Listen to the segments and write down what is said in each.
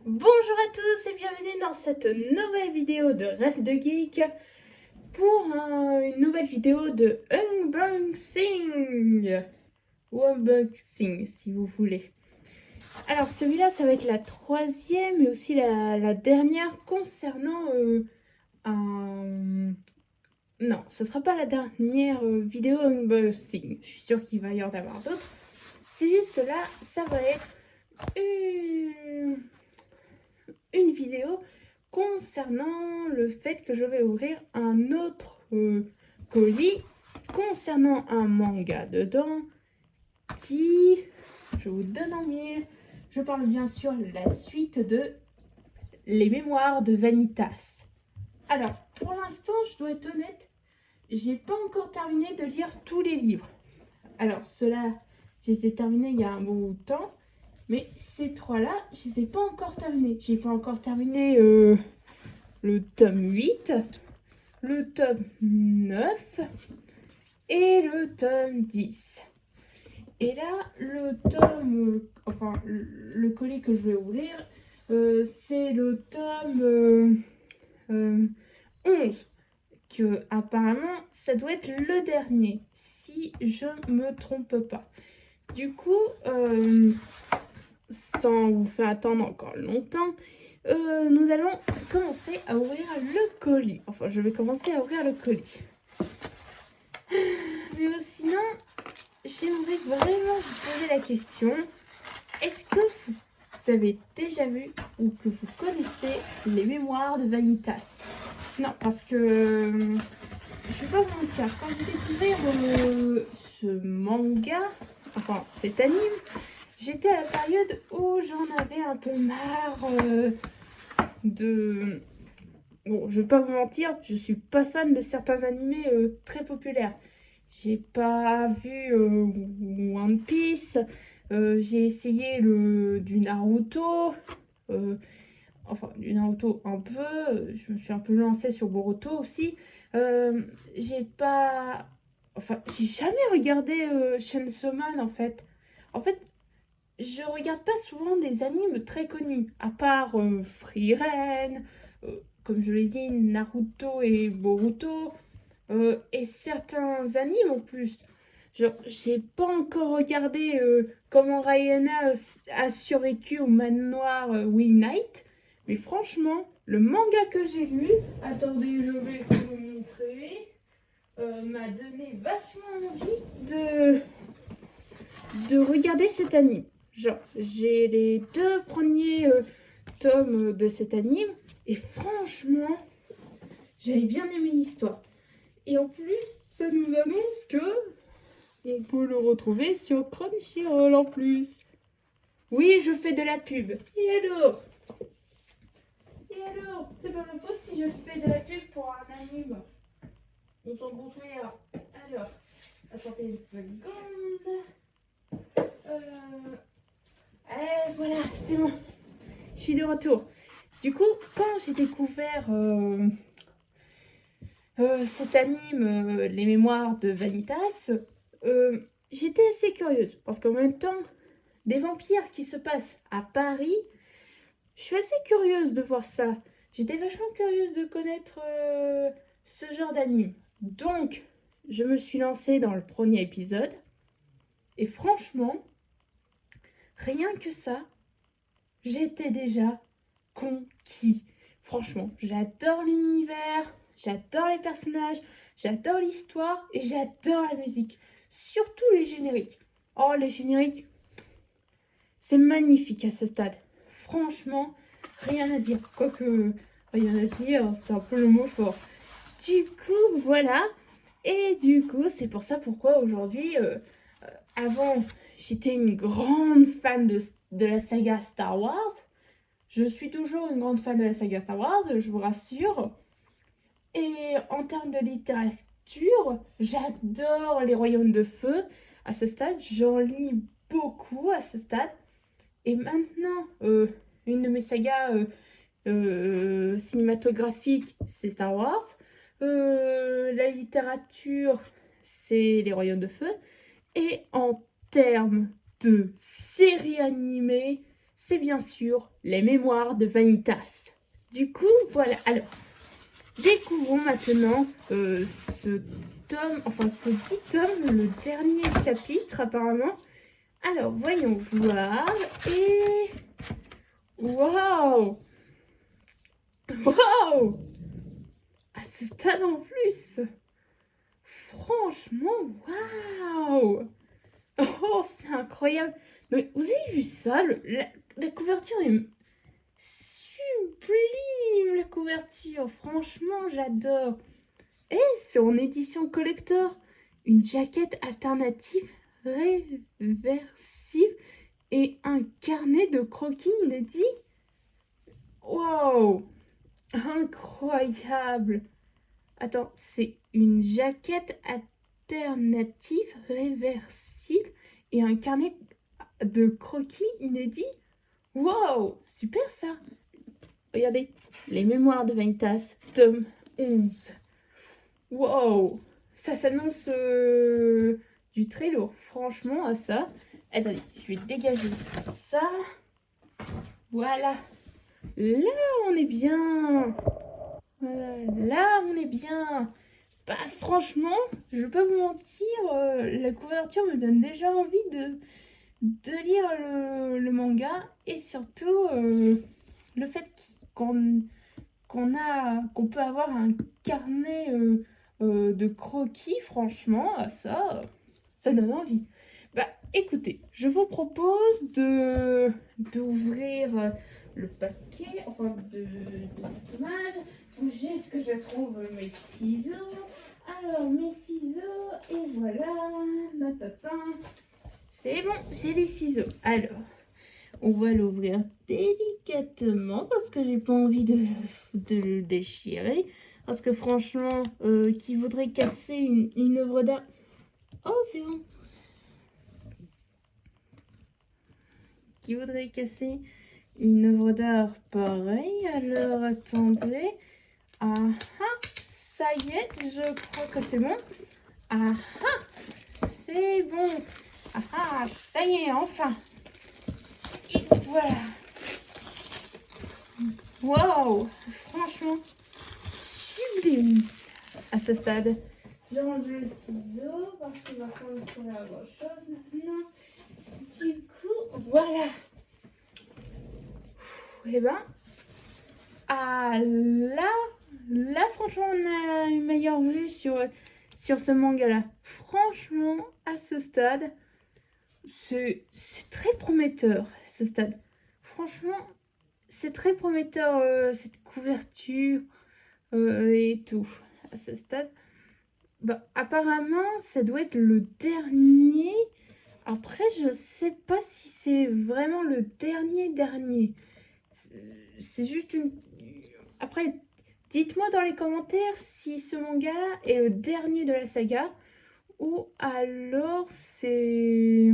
Bonjour à tous et bienvenue dans cette nouvelle vidéo de Rêve de Geek pour une nouvelle vidéo de unboxing ou unboxing si vous voulez. Alors celui-là ça va être la troisième et aussi la dernière concernant un... Non, ce sera pas la dernière vidéo unboxing. Je suis sûre qu'il va y en avoir d'autres. C'est juste que là ça va être une vidéo concernant le fait que je vais ouvrir un autre colis concernant un manga dedans qui, je vous donne en mille, je parle bien sûr de la suite de Les Mémoires de Vanitas. Alors, pour l'instant, je dois être honnête, j'ai pas encore terminé de lire tous les livres. Alors, ceux-là, je les ai terminés il y a un bon bout de temps. Mais ces trois-là, je ne les ai pas encore terminés. J'ai pas encore terminé le tome 8, le tome 9 et le tome 10. Et là, le tome, le colis que je vais ouvrir, c'est le tome 11. Que apparemment, ça doit être le dernier, si je me trompe pas. Du coup, sans vous faire attendre encore longtemps, nous allons commencer à ouvrir le colis. Enfin, je vais commencer à ouvrir le colis. Mais sinon, j'aimerais vraiment vous poser la question. Est-ce que vous avez déjà vu ou que vous connaissez Les Mémoires de Vanitas? Non, parce que je vais pas vous mentir, quand j'ai découvert ce manga, enfin cet anime, j'étais à la période où j'en avais un peu marre de... Bon, je vais pas vous mentir, je suis pas fan de certains animés très populaires. J'ai pas vu One Piece, j'ai essayé du Naruto, du Naruto un peu, je me suis un peu lancée sur Boruto aussi. J'ai pas... Enfin, j'ai jamais regardé Chainsaw Man en fait. En fait, je regarde pas souvent des animes très connus, à part Frieren, comme je l'ai dit, Naruto et Boruto, et certains animes en plus. Genre, j'ai pas encore regardé comment Rayana a survécu au manoir Wee Night, mais franchement, le manga que j'ai lu, attendez, je vais vous le montrer, m'a donné vachement envie de regarder cet anime. Genre, j'ai les deux premiers tomes de cet anime et franchement, j'avais bien aimé l'histoire. Et en plus, ça nous annonce que on peut le retrouver sur Crunchyroll en plus. Oui, je fais de la pub. Et alors? C'est pas ma faute si je fais de la pub pour un anime. On s'en construira. Alors, attendez une seconde. Voilà, c'est bon. Je suis de retour. Du coup, quand j'ai découvert cet anime, Les Mémoires de Vanitas, j'étais assez curieuse. Parce qu'en même temps, des vampires qui se passent à Paris, je suis assez curieuse de voir ça. J'étais vachement curieuse de connaître ce genre d'anime. Donc, je me suis lancée dans le premier épisode. Et franchement, rien que ça, j'étais déjà conquis. Franchement, j'adore l'univers, j'adore les personnages, j'adore l'histoire et j'adore la musique. Surtout les génériques. Oh, les génériques, c'est magnifique à ce stade. Franchement, rien à dire. Quoique, rien à dire, c'est un peu le mot fort. Du coup, voilà. Et du coup, c'est pour ça pourquoi aujourd'hui, avant, j'étais une grande fan de la saga Star Wars. Je suis toujours une grande fan de la saga Star Wars, je vous rassure. Et en termes de littérature, j'adore les Royaumes de Feu. À ce stade, j'en lis beaucoup à ce stade. Et maintenant, une de mes sagas cinématographiques, c'est Star Wars. La littérature, c'est les Royaumes de Feu. Et en termes de séries animées, c'est bien sûr les mémoires de Vanitas. Du coup, voilà. Alors, découvrons maintenant ce tome, enfin ce 10 tomes, le dernier chapitre apparemment. Alors, voyons voir. Et... Waouh! Waouh! À ce stade en plus! Franchement, waouh! Oh, c'est incroyable! Mais vous avez vu ça? La couverture est sublime, la couverture. Franchement, j'adore. Et c'est en édition collector. Une jaquette alternative réversible et un carnet de croquis inédit. Wow! Incroyable! Attends, c'est une jaquette alternative réversible et un carnet de croquis inédit. Wow! Super ça! Regardez, les mémoires de Vanitas, tome 11. Wow! Ça s'annonce du très lourd. Franchement, à ça. Attendez, je vais dégager ça. Voilà. Là, on est bien. Voilà, là, on est bien. Bah, franchement, je vais pas vous mentir, la couverture me donne déjà envie de lire le manga. Et surtout, le fait qu'on peut avoir un carnet de croquis, franchement, ça donne envie. Bah, écoutez, je vous propose d'ouvrir le paquet, enfin de cette image. Faut juste que je trouve mes ciseaux. Alors, mes ciseaux, et voilà, c'est bon, j'ai les ciseaux. Alors, on va l'ouvrir délicatement parce que j'ai pas envie de le déchirer. Parce que franchement, qui voudrait casser une œuvre d'art... Oh, c'est bon. Qui voudrait casser une œuvre d'art pareille. Alors, attendez. Ah ah, ça y est, je crois que c'est bon. Ah ah, c'est bon. Ah ah, ça y est, enfin. Et voilà. Waouh, franchement, sublime à ce stade. Je range le ciseau parce qu'il va commencer à avoir autre chose maintenant. Du coup, voilà. Et ben, ah là, franchement, on a une meilleure vue sur ce manga-là. Franchement, à ce stade, c'est très prometteur, ce stade. Franchement, c'est très prometteur, cette couverture et tout. À ce stade, bah, apparemment, ça doit être le dernier. Après, je sais pas si c'est vraiment le dernier. C'est juste une... Après, dites-moi dans les commentaires si ce manga-là est le dernier de la saga ou alors c'est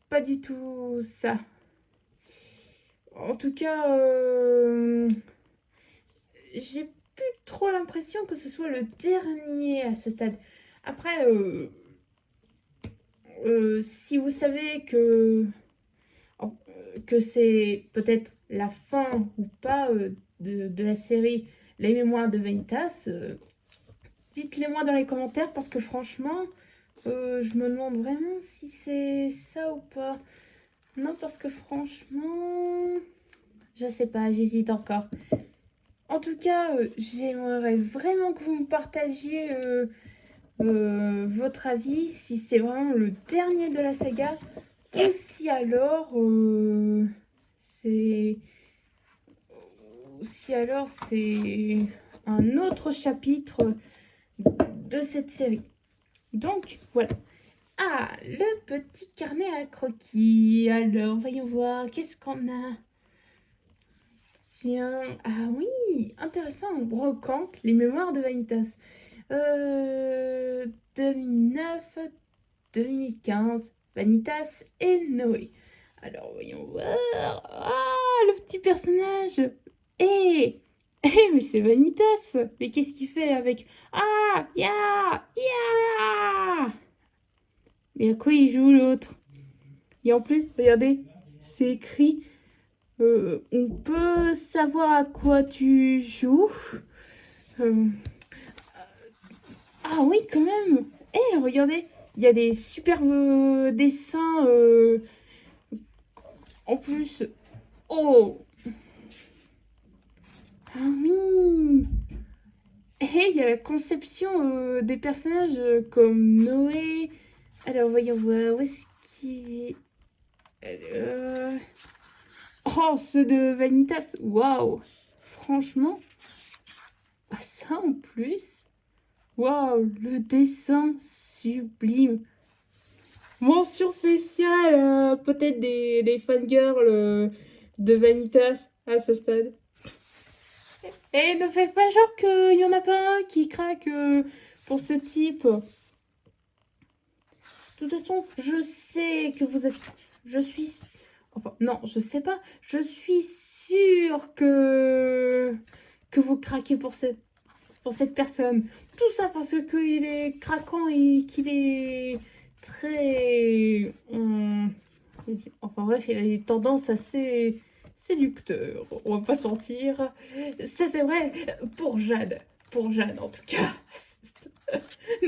pas du tout ça. En tout cas, j'ai plus trop l'impression que ce soit le dernier à ce stade. Après, si vous savez que c'est peut-être la fin ou pas de la série Les Mémoires de Vanitas, dites-les moi dans les commentaires parce que franchement, je me demande vraiment si c'est ça ou pas. Non, parce que franchement, je sais pas, j'hésite encore. En tout cas, j'aimerais vraiment que vous me partagiez votre avis, si c'est vraiment le dernier de la saga ou si alors c'est un autre chapitre de cette série. Donc voilà. Ah, le petit carnet à croquis. Alors, voyons voir, qu'est-ce qu'on a? Tiens, ah oui, intéressant, brocante, les mémoires de Vanitas. 2009, 2015, Vanitas et Noé. Alors, voyons voir. Ah, le petit personnage. Eh, mais c'est Vanitas. Mais qu'est-ce qu'il fait avec... Ah, ya. Mais à quoi il joue l'autre? Et en plus, regardez, c'est écrit on peut savoir à quoi tu joues. Ah oui, quand même. Eh, regardez, il y a des superbes dessins en plus. Oh, ah oui. Et il y a la conception des personnages comme Noé. Alors, voyons voir, où est-ce qu'il est Oh, ceux de Vanitas. Waouh. Franchement, ah, ça en plus. Waouh, le dessin sublime. Mention spéciale, peut-être des fangirls de Vanitas à ce stade. Et ne fais pas genre qu'il y en a pas un qui craque pour ce type. De toute façon, je sais que vous êtes... Je suis... Enfin, non, je sais pas. Je suis sûre que vous craquez pour cette personne. Tout ça parce qu'il est craquant et qu'il est très... Enfin bref, il a des tendances assez séducteurs. On va pas sortir. Ça c'est vrai pour Jade. Pour Jade en tout cas.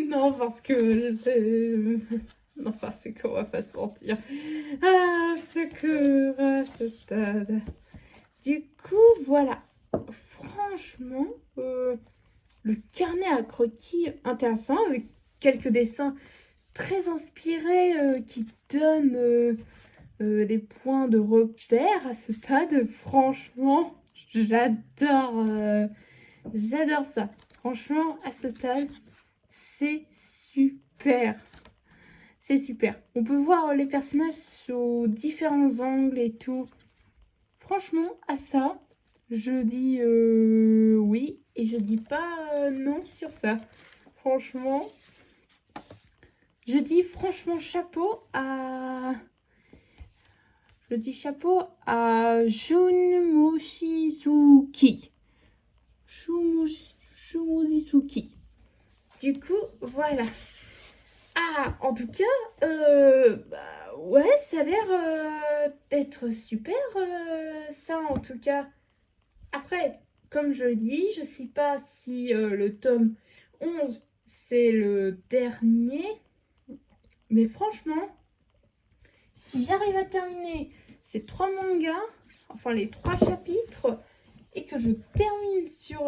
Non, parce que... Enfin, c'est qu'on va pas se mentir. Ah, secours à ce stade. Du coup, voilà. Franchement, le carnet à croquis intéressant, avec quelques dessins très inspirés qui donnent des points de repère à ce stade. Franchement, j'adore ça. Franchement, à ce stade, c'est super. C'est super. On peut voir les personnages sous différents angles et tout. Franchement, à ça, je dis oui et je dis pas non sur ça. Franchement, je dis franchement chapeau à... Je dis chapeau à Jun Mochizuki. Shumuzizuki. Du coup, voilà. Ah, en tout cas, ouais, ça a l'air d'être super, ça, en tout cas. Après, comme je le dis, je sais pas si le tome 11, c'est le dernier. Mais franchement, si j'arrive à terminer ces 3 mangas, enfin les 3 chapitres, et que je termine sur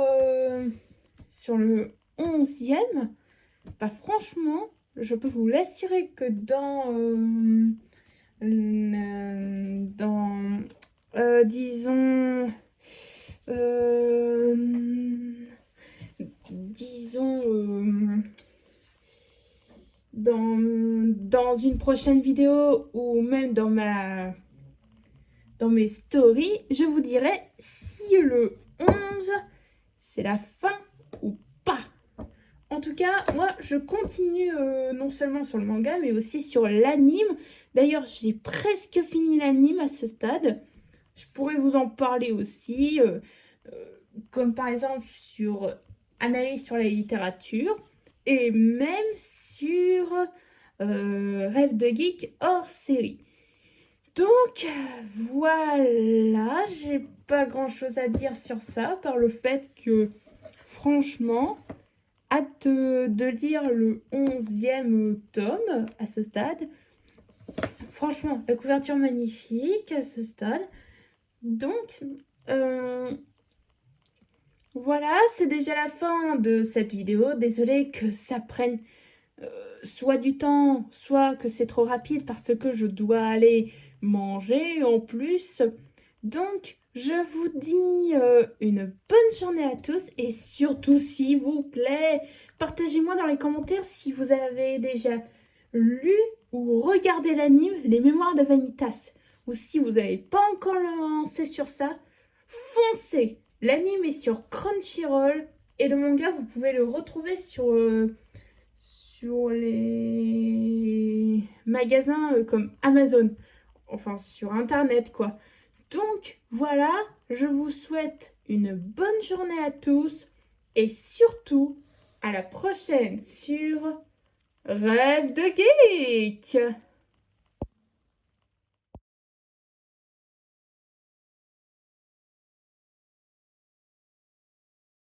le 11e, bah franchement, je peux vous l'assurer que disons, dans une prochaine vidéo ou même dans mes stories, je vous dirai si le 11, c'est la fin ou pas. En tout cas, moi, je continue non seulement sur le manga, mais aussi sur l'anime. D'ailleurs, j'ai presque fini l'anime à ce stade. Je pourrais vous en parler aussi, comme par exemple sur analyse sur la littérature et même sur Rêve de Geek hors série. Donc, voilà, j'ai pas grand-chose à dire sur ça, par le fait que, franchement... Hâte de lire le 11e tome à ce stade. Franchement, la couverture magnifique à ce stade. Donc, voilà, c'est déjà la fin de cette vidéo. Désolée que ça prenne soit du temps, soit que c'est trop rapide parce que je dois aller manger en plus. Donc, je vous dis une bonne journée à tous et surtout, s'il vous plaît, partagez-moi dans les commentaires si vous avez déjà lu ou regardé l'anime Les Mémoires de Vanitas ou si vous n'avez pas encore lancé sur ça, foncez! L'anime est sur Crunchyroll et le manga, vous pouvez le retrouver sur les magasins comme Amazon, enfin sur Internet quoi. Donc voilà, je vous souhaite une bonne journée à tous et surtout à la prochaine sur Rêve de Geek.